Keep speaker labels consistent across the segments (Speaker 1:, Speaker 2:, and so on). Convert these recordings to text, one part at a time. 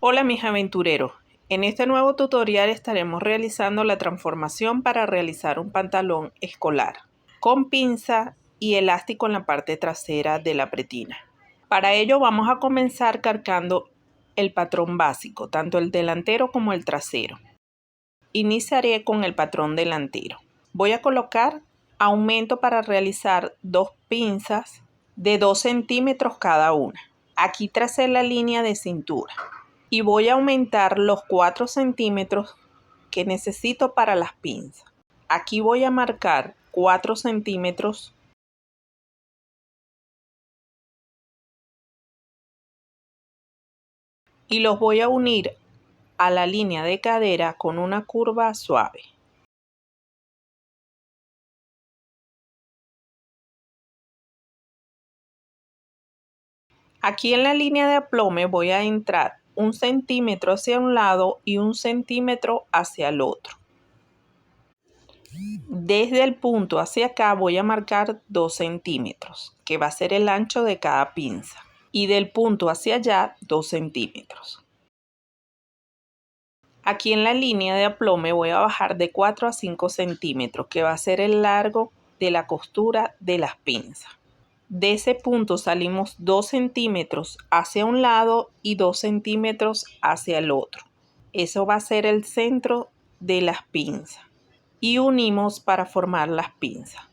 Speaker 1: Hola mis aventureros, en este nuevo tutorial estaremos realizando la transformación para realizar un pantalón escolar con pinza y elástico en la parte trasera de la pretina. Para ello vamos a comenzar calcando el patrón básico, tanto el delantero como el trasero. Iniciaré con el patrón delantero. Voy a colocar aumento para realizar dos pinzas de 2 centímetros cada una. Aquí tracé la línea de cintura y voy a aumentar los 4 centímetros que necesito para las pinzas. Aquí voy a marcar 4 centímetros y los voy a unir a la línea de cadera con una curva suave. Aquí en la línea de aplome voy a entrar 1 centímetro hacia un lado y 1 centímetro hacia el otro. Desde el punto hacia acá voy a marcar 2 centímetros, que va a ser el ancho de cada pinza. Y del punto hacia allá 2 centímetros. Aquí en la línea de aplome voy a bajar de 4 a 5 centímetros, que va a ser el largo de la costura de las pinzas. De ese punto salimos 2 centímetros hacia un lado y 2 centímetros hacia el otro. Eso va a ser el centro de las pinzas. Y unimos para formar las pinzas.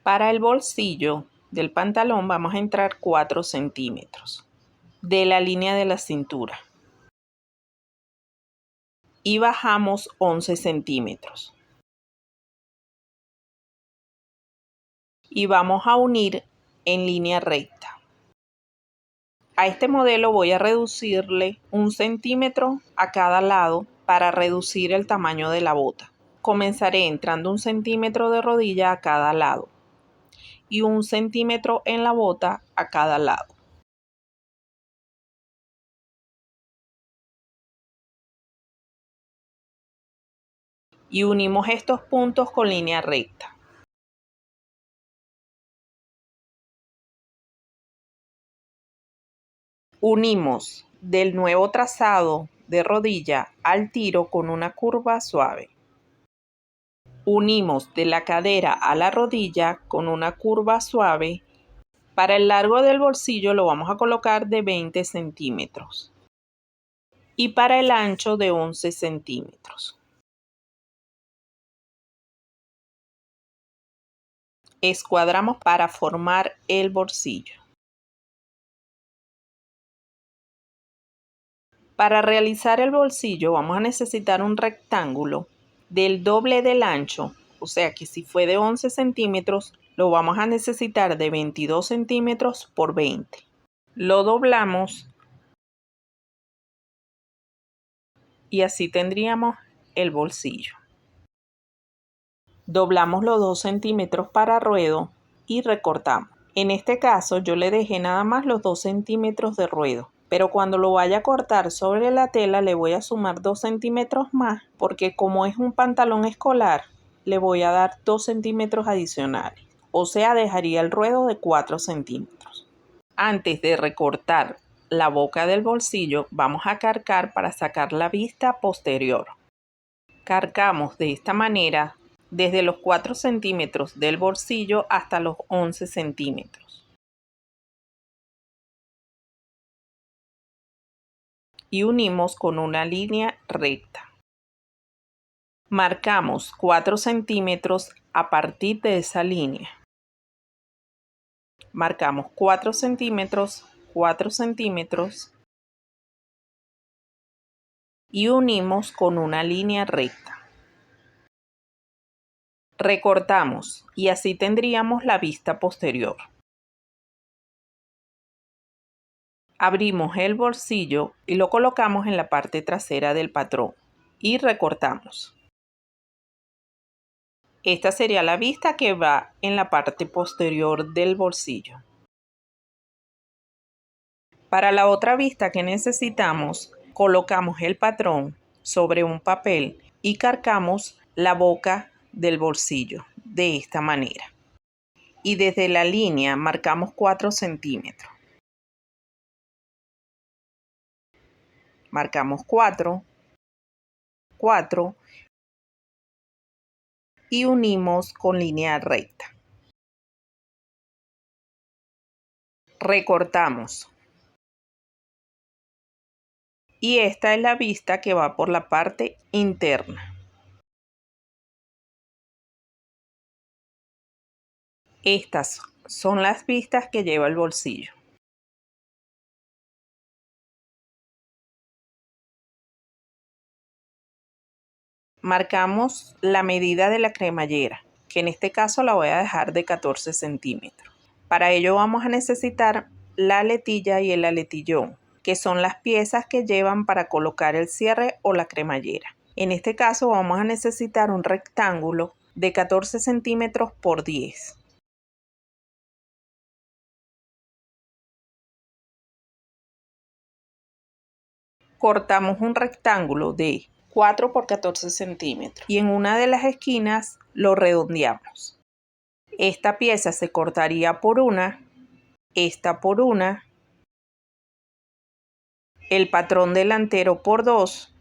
Speaker 1: Para el bolsillo del pantalón vamos a entrar 4 centímetros de la línea de la cintura y bajamos 11 centímetros. Y vamos a unir en línea recta. A este modelo voy a reducirle 1 centímetro a cada lado para reducir el tamaño de la bota. Comenzaré entrando 1 centímetro de rodilla a cada lado y 1 centímetro en la bota a cada lado. Y unimos estos puntos con línea recta. Unimos del nuevo trazado de rodilla al tiro con una curva suave. Unimos de la cadera a la rodilla con una curva suave. Para el largo del bolsillo lo vamos a colocar de 20 centímetros y para el ancho de 11 centímetros. Escuadramos para formar el bolsillo. Para realizar el bolsillo vamos a necesitar un rectángulo del doble del ancho, o sea que si fue de 11 centímetros, lo vamos a necesitar de 22 centímetros por 20. Lo doblamos y así tendríamos el bolsillo. Doblamos los 2 centímetros para ruedo y recortamos. En este caso yo le dejé nada más los 2 centímetros de ruedo, pero cuando lo vaya a cortar sobre la tela le voy a sumar 2 centímetros más porque como es un pantalón escolar le voy a dar 2 centímetros adicionales, o sea dejaría el ruedo de 4 centímetros. Antes de recortar la boca del bolsillo vamos a carcar para sacar la vista posterior. Carcamos de esta manera desde los 4 centímetros del bolsillo hasta los 11 centímetros. Y unimos con una línea recta. Marcamos 4 centímetros a partir de esa línea. Marcamos 4 centímetros, 4 centímetros y unimos con una línea recta. Recortamos y así tendríamos la vista posterior. Abrimos el bolsillo y lo colocamos en la parte trasera del patrón y recortamos. Esta sería la vista que va en la parte posterior del bolsillo. Para la otra vista que necesitamos, colocamos el patrón sobre un papel y carcamos la boca del bolsillo de esta manera. Y desde la línea marcamos 4 centímetros. Marcamos 4, 4 y unimos con línea recta. Recortamos. Y esta es la vista que va por la parte interna. Estas son las vistas que lleva el bolsillo. Marcamos la medida de la cremallera, que en este caso la voy a dejar de 14 centímetros. Para ello vamos a necesitar la aletilla y el aletillón, que son las piezas que llevan para colocar el cierre o la cremallera. En este caso vamos a necesitar un rectángulo de 14 centímetros por 10. Cortamos un rectángulo de 4 por 14 centímetros y en una de las esquinas lo redondeamos. Esta pieza se cortaría por una, esta por una, el patrón delantero por 2,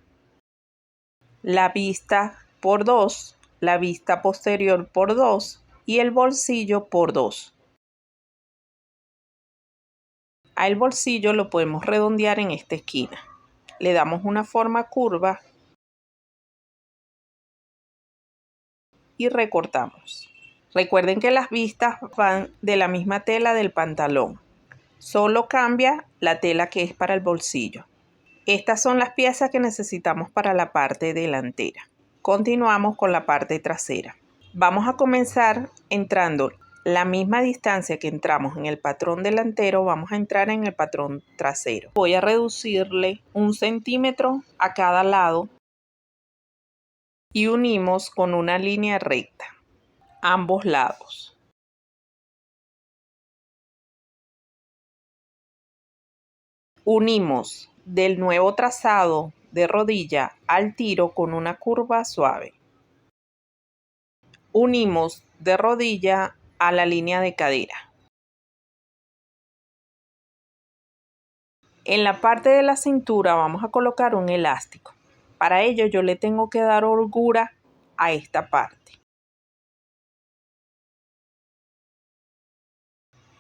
Speaker 1: la vista por 2, la vista posterior por 2 y el bolsillo por 2. Al bolsillo lo podemos redondear en esta esquina. Le damos una forma curva y recortamos. Recuerden que las vistas van de la misma tela del pantalón. Solo cambia la tela que es para el bolsillo. Estas son las piezas que necesitamos para la parte delantera. Continuamos con la parte trasera. Vamos a comenzar entrando la misma distancia que entramos en el patrón delantero, vamos a entrar en el patrón trasero. Voy a reducirle 1 centímetro a cada lado y unimos con una línea recta ambos lados. Unimos del nuevo trazado de rodilla al tiro con una curva suave. Unimos de rodilla a la línea de cadera. En la parte de la cintura vamos a colocar un elástico. Para ello yo le tengo que dar holgura a esta parte.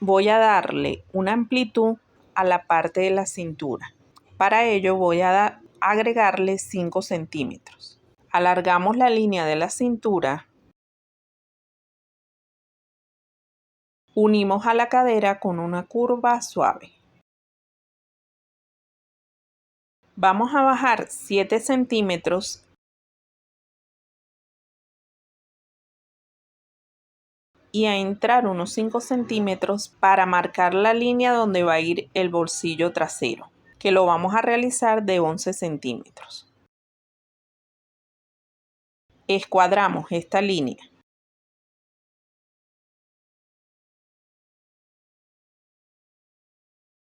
Speaker 1: Voy a darle una amplitud a la parte de la cintura. Para ello voy a agregarle 5 centímetros. Alargamos la línea de la cintura. Unimos a la cadera con una curva suave. Vamos a bajar 7 centímetros y a entrar unos 5 centímetros para marcar la línea donde va a ir el bolsillo trasero, que lo vamos a realizar de 11 centímetros. Escuadramos esta línea.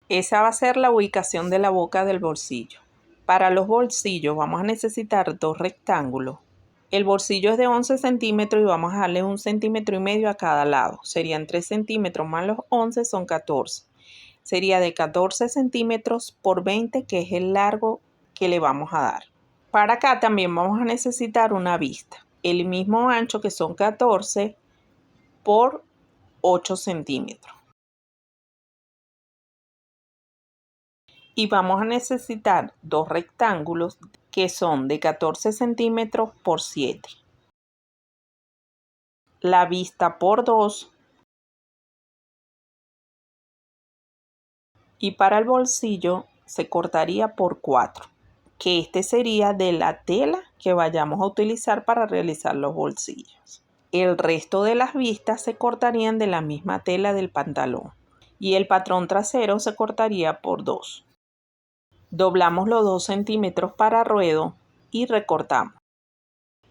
Speaker 1: Esa va a ser la ubicación de la boca del bolsillo. Para los bolsillos vamos a necesitar 2 rectángulos. El bolsillo es de 11 centímetros y vamos a darle 1,5 centímetros a cada lado. Serían 3 centímetros más los 11 son 14. Sería de 14 centímetros por 20, que es el largo que le vamos a dar. Para acá también vamos a necesitar una vista. El mismo ancho, que son 14 por 8 centímetros. Y vamos a necesitar 2 rectángulos que son de 14 centímetros por 7. La vista por 2. Y para el bolsillo se cortaría por 4, que este sería de la tela que vayamos a utilizar para realizar los bolsillos. El resto de las vistas se cortarían de la misma tela del pantalón y el patrón trasero se cortaría por 2. Doblamos los 2 centímetros para ruedo y recortamos.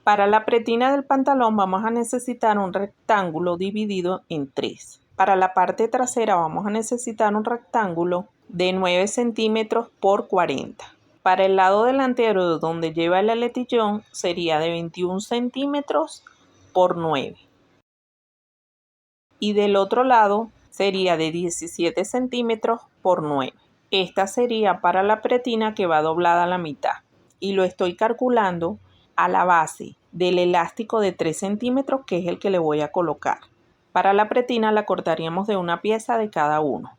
Speaker 1: Para la pretina del pantalón vamos a necesitar un rectángulo dividido en 3. Para la parte trasera vamos a necesitar un rectángulo de 9 centímetros por 40. Para el lado delantero donde lleva el aletillón sería de 21 centímetros por 9. Y del otro lado sería de 17 centímetros por 9. Esta sería para la pretina que va doblada a la mitad. Y lo estoy calculando a la base del elástico de 3 centímetros, que es el que le voy a colocar. Para la pretina la cortaríamos de una pieza de cada uno.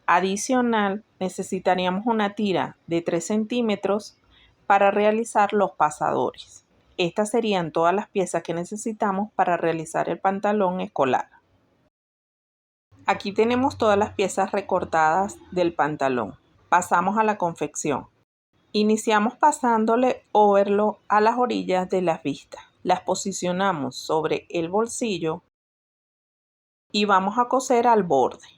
Speaker 1: Adicional, necesitaríamos una tira de 3 centímetros para realizar los pasadores. Estas serían todas las piezas que necesitamos para realizar el pantalón escolar. Aquí tenemos todas las piezas recortadas del pantalón. Pasamos a la confección. Iniciamos pasándole overlock a las orillas de las vistas. Las posicionamos sobre el bolsillo y vamos a coser al borde.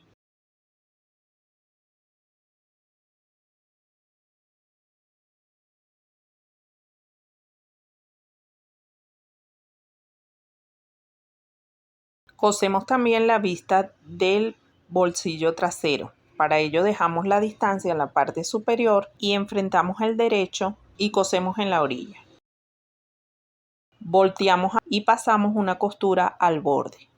Speaker 1: Cosemos también la vista del bolsillo trasero. Para ello dejamos la distancia en la parte superior y enfrentamos el derecho y cosemos en la orilla. Volteamos y pasamos una costura al borde.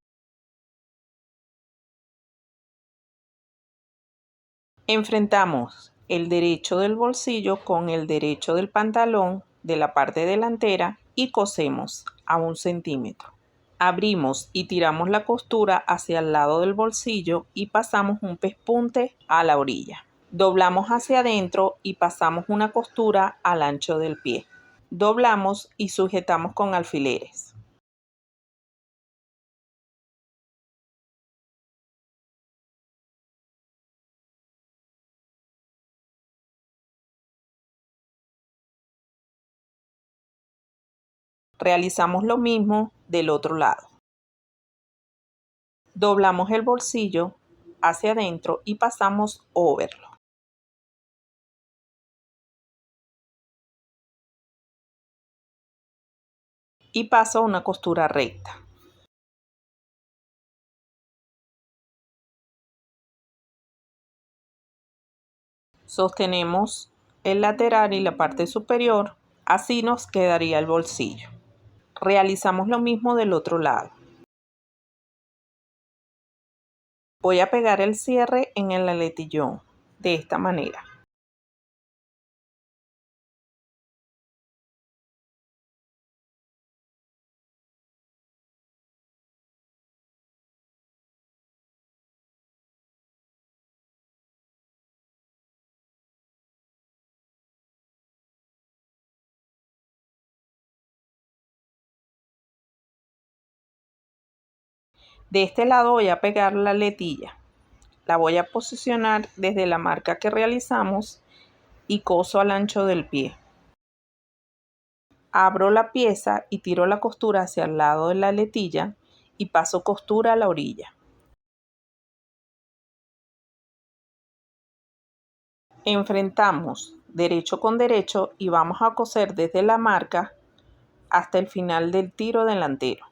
Speaker 1: Enfrentamos el derecho del bolsillo con el derecho del pantalón de la parte delantera y cosemos a 1 centímetro. Abrimos y tiramos la costura hacia el lado del bolsillo y pasamos un pespunte a la orilla. Doblamos hacia adentro y pasamos una costura al ancho del pie. Doblamos y sujetamos con alfileres. Realizamos lo mismo del otro lado. Doblamos el bolsillo hacia adentro y pasamos overlock. Y paso una costura recta. Sostenemos el lateral y la parte superior, así nos quedaría el bolsillo. Realizamos lo mismo del otro lado. Voy a pegar el cierre en el aletillón, de esta manera. De este lado voy a pegar la aletilla. La voy a posicionar desde la marca que realizamos y coso al ancho del pie. Abro la pieza y tiro la costura hacia el lado de la aletilla y paso costura a la orilla. Enfrentamos derecho con derecho y vamos a coser desde la marca hasta el final del tiro delantero.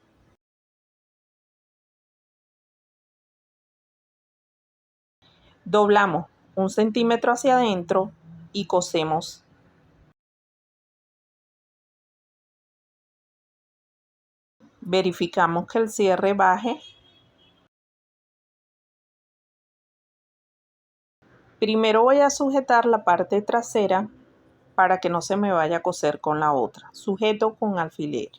Speaker 1: Doblamos 1 centímetro hacia adentro y cosemos. Verificamos que el cierre baje. Primero voy a sujetar la parte trasera para que no se me vaya a coser con la otra. Sujeto con alfiler.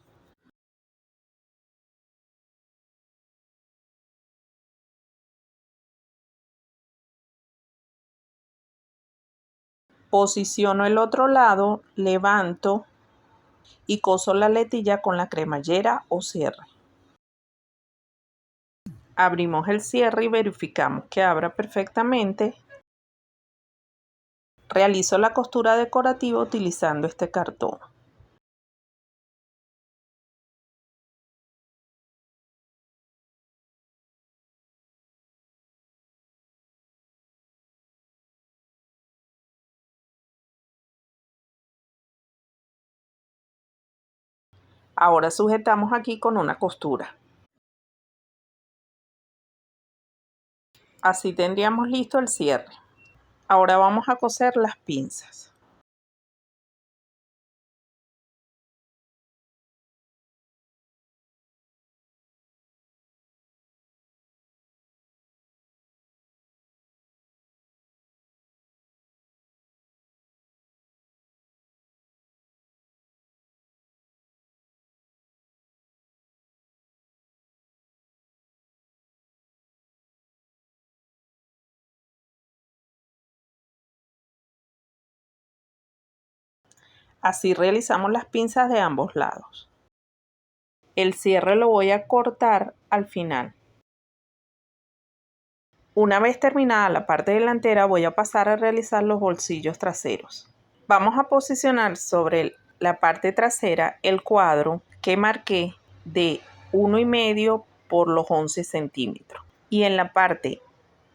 Speaker 1: Posiciono el otro lado, levanto y coso la letilla con la cremallera o cierre. Abrimos el cierre y verificamos que abra perfectamente. Realizo la costura decorativa utilizando este cartón. Ahora sujetamos aquí con una costura. Así tendríamos listo el cierre. Ahora vamos a coser las pinzas. Así realizamos las pinzas de ambos lados. El cierre lo voy a cortar al final. Una vez terminada la parte delantera, voy a pasar a realizar los bolsillos traseros. Vamos a posicionar sobre la parte trasera el cuadro que marqué de 1,5 por los 11 centímetros. Y en la parte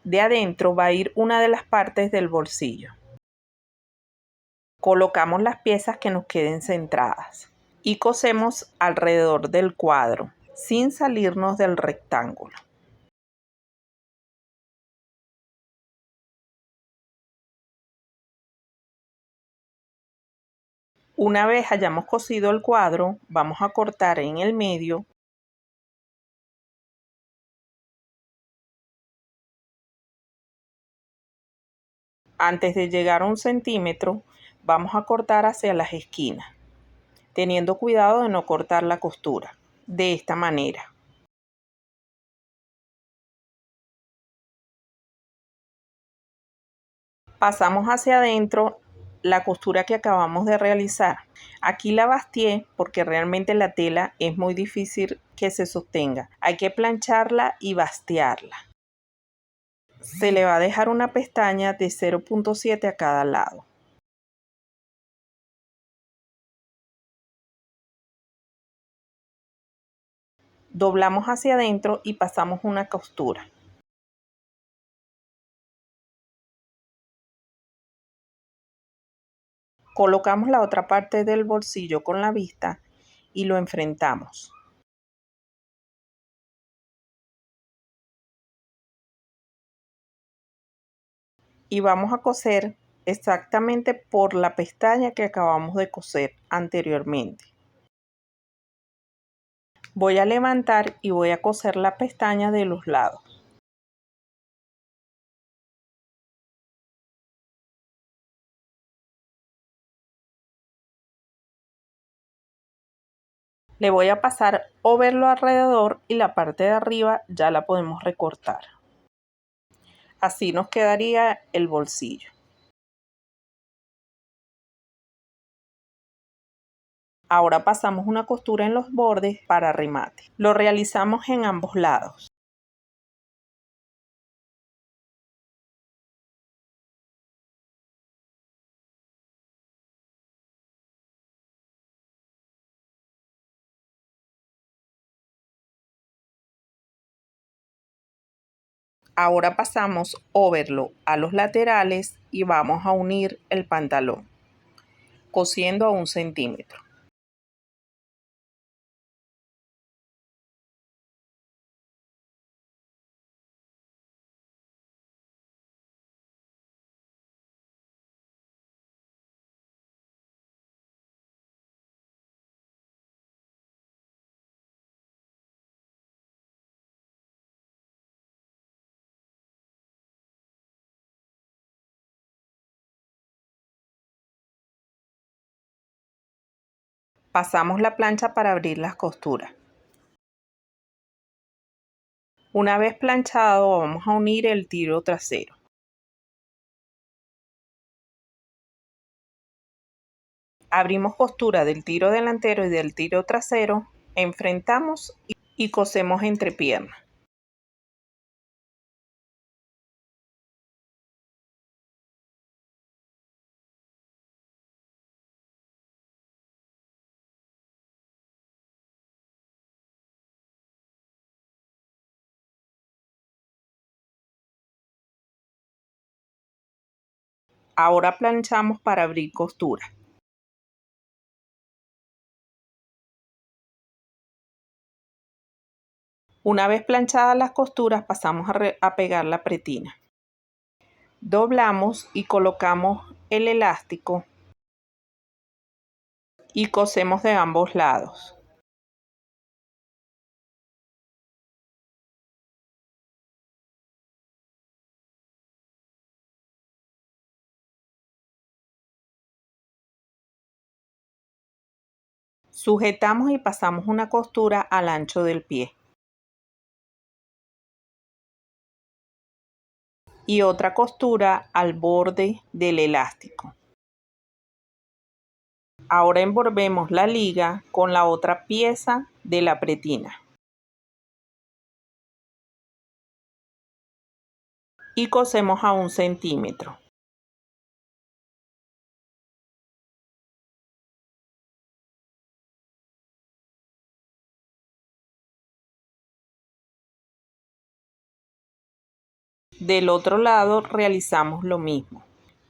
Speaker 1: de adentro va a ir una de las partes del bolsillo. Colocamos las piezas que nos queden centradas y cosemos alrededor del cuadro sin salirnos del rectángulo. Una vez hayamos cosido el cuadro, vamos a cortar en el medio antes de llegar a 1 centímetro. Vamos a cortar hacia las esquinas, teniendo cuidado de no cortar la costura, de esta manera. Pasamos hacia adentro la costura que acabamos de realizar. Aquí la bastié porque realmente la tela es muy difícil que se sostenga. Hay que plancharla y bastearla. Se le va a dejar una pestaña de 0,7 a cada lado. Doblamos hacia adentro y pasamos una costura. Colocamos la otra parte del bolsillo con la vista y lo enfrentamos. Y vamos a coser exactamente por la pestaña que acabamos de coser anteriormente. Voy a levantar y voy a coser la pestaña de los lados. Le voy a pasar overlo alrededor y la parte de arriba ya la podemos recortar. Así nos quedaría el bolsillo. Ahora pasamos una costura en los bordes para remate. Lo realizamos en ambos lados. Ahora pasamos overlo a los laterales y vamos a unir el pantalón, cosiendo a 1 centímetro. Pasamos la plancha para abrir las costuras. Una vez planchado, vamos a unir el tiro trasero. Abrimos costura del tiro delantero y del tiro trasero, enfrentamos y cosemos entre piernas. Ahora planchamos para abrir costura. Una vez planchadas las costuras, pasamos a pegar la pretina. Doblamos y colocamos el elástico y cosemos de ambos lados. Sujetamos y pasamos una costura al ancho del pie. Y otra costura al borde del elástico. Ahora envolvemos la liga con la otra pieza de la pretina y cosemos a 1 centímetro. Del otro lado realizamos lo mismo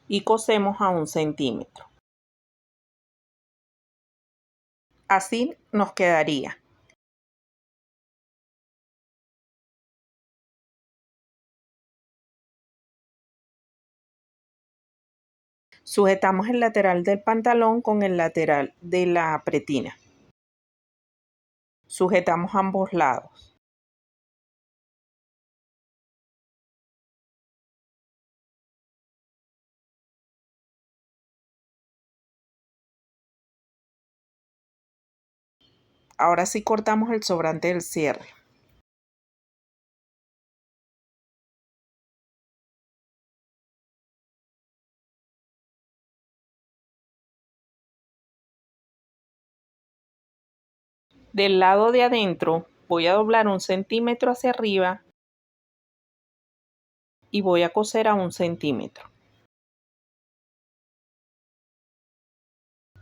Speaker 1: y cosemos a 1 centímetro. Así nos quedaría. Sujetamos el lateral del pantalón con el lateral de la pretina. Sujetamos ambos lados. Ahora sí cortamos el sobrante del cierre. Del lado de adentro voy a doblar 1 centímetro hacia arriba y voy a coser a 1 centímetro.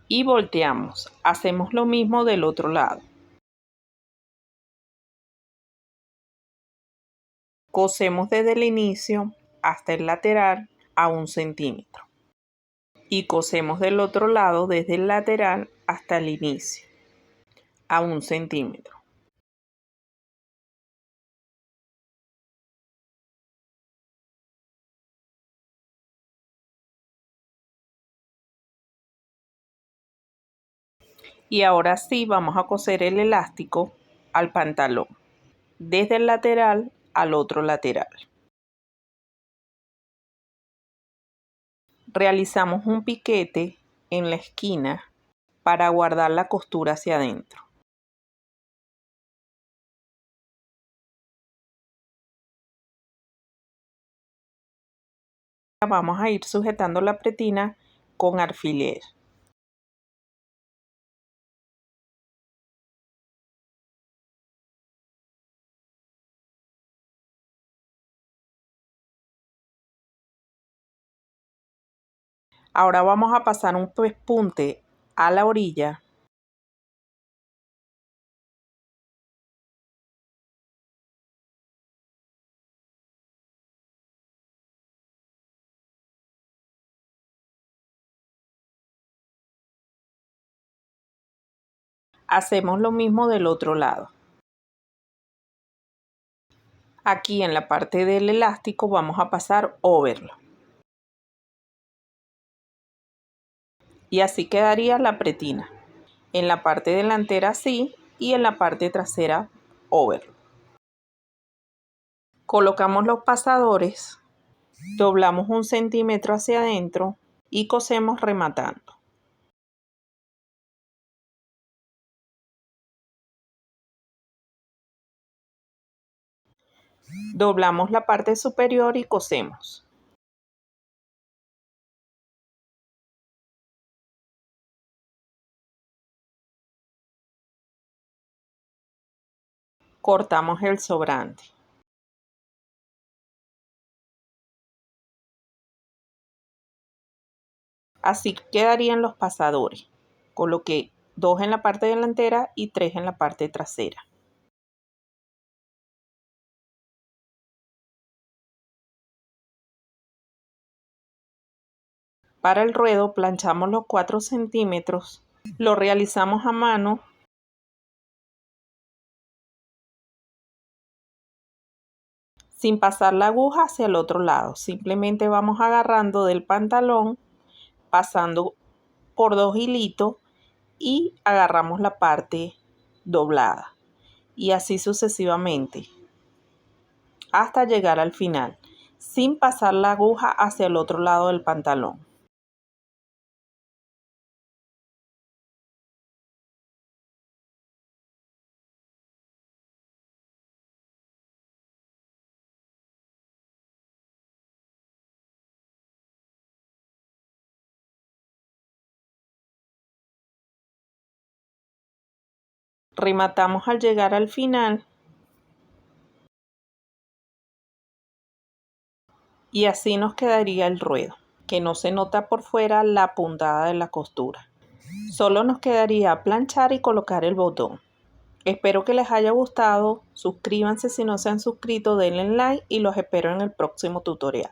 Speaker 1: Y volteamos. Hacemos lo mismo del otro lado. Cosemos desde el inicio hasta el lateral a 1 centímetro. Y cosemos del otro lado desde el lateral hasta el inicio a 1 centímetro. Y ahora sí vamos a coser el elástico al pantalón, desde el lateral al otro lateral. Realizamos un piquete en la esquina para guardar la costura hacia adentro. Vamos a ir sujetando la pretina con alfiler. Ahora vamos a pasar un pespunte a la orilla hacemos lo mismo del otro lado. Aquí en la parte del elástico vamos a pasar overlock. Y así quedaría la pretina. En la parte delantera así y en la parte trasera overlock. Colocamos los pasadores, doblamos 1 centímetro hacia adentro y cosemos rematando. Doblamos la parte superior y cosemos. Cortamos el sobrante. Así quedarían los pasadores. Coloqué 2 en la parte delantera y 3 en la parte trasera. Para el ruedo planchamos los 4 centímetros. Lo realizamos a mano sin pasar la aguja hacia el otro lado. Simplemente vamos agarrando del pantalón, pasando por 2 hilitos y agarramos la parte doblada. Y así sucesivamente hasta llegar al final, sin pasar la aguja hacia el otro lado del pantalón. Rematamos al llegar al final y así nos quedaría el ruedo, que no se nota por fuera la puntada de la costura. Solo nos quedaría planchar y colocar el botón. Espero que les haya gustado, suscríbanse si no se han suscrito, denle like y los espero en el próximo tutorial.